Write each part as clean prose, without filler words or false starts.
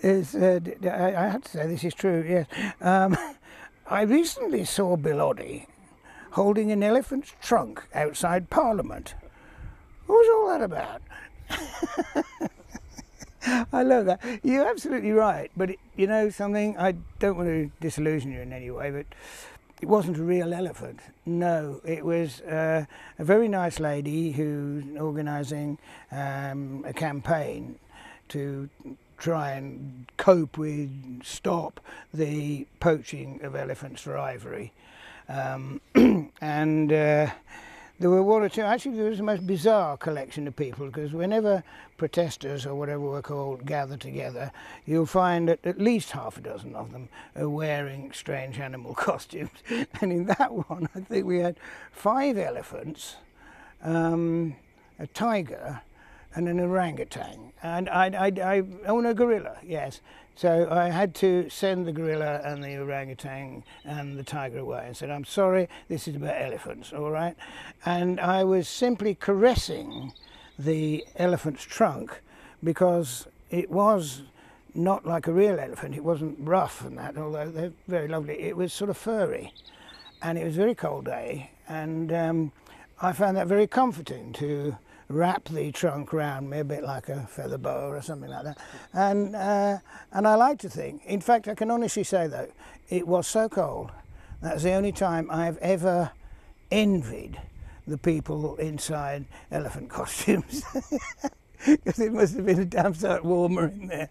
I have to say this is true, yes. I recently saw Bill Oddie holding an elephant's trunk outside Parliament. What was all that about? I love that. You're absolutely right, but you know something, I don't want to disillusion you in any way, but it wasn't a real elephant. No, it was a very nice lady who's organising a campaign to try and cope with, stop the poaching of elephants for ivory. And there were one or two, actually there was the most bizarre collection of people, because whenever protesters or whatever we're called gather together, you'll find that at least half a dozen of them are wearing strange animal costumes. And in that one, I think we had 5 elephants, a tiger, and an orangutan, and I own a gorilla, yes. So I had to send the gorilla and the orangutan and the tiger away and said, I'm sorry, this is about elephants, all right? And I was simply caressing the elephant's trunk because it was not like a real elephant. It wasn't rough and that, although they're very lovely. It was sort of furry, and it was a very cold day, and I found that very comforting to wrap the trunk round me, a bit like a feather boa or something like that. And I like to think, in fact I can honestly say though, it was so cold, that's the only time I've ever envied the people inside elephant costumes. Because it must have been a damn sight warmer in there.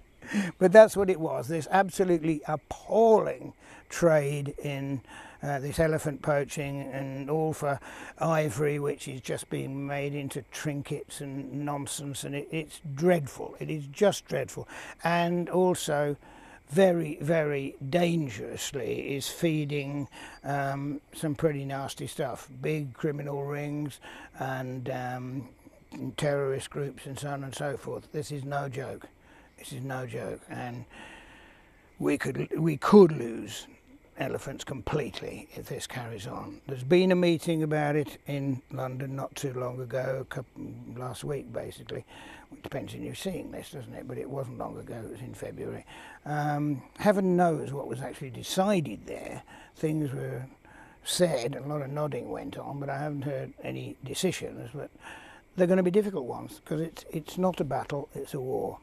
But that's what it was, this absolutely appalling trade in this elephant poaching, and all for ivory, which is just being made into trinkets and nonsense, and it's dreadful. It is just dreadful. And also very, very dangerously is feeding some pretty nasty stuff. Big criminal rings and terrorist groups and so on and so forth. This is no joke. This is no joke, and we could lose elephants completely if this carries on. There's been a meeting about it in London not too long ago, last week basically. It depends on you seeing this, doesn't it? But it wasn't long ago, it was in February. Heaven knows what was actually decided there. Things were said and a lot of nodding went on, but I haven't heard any decisions. But they're going to be difficult ones, because it's not a battle, it's a war.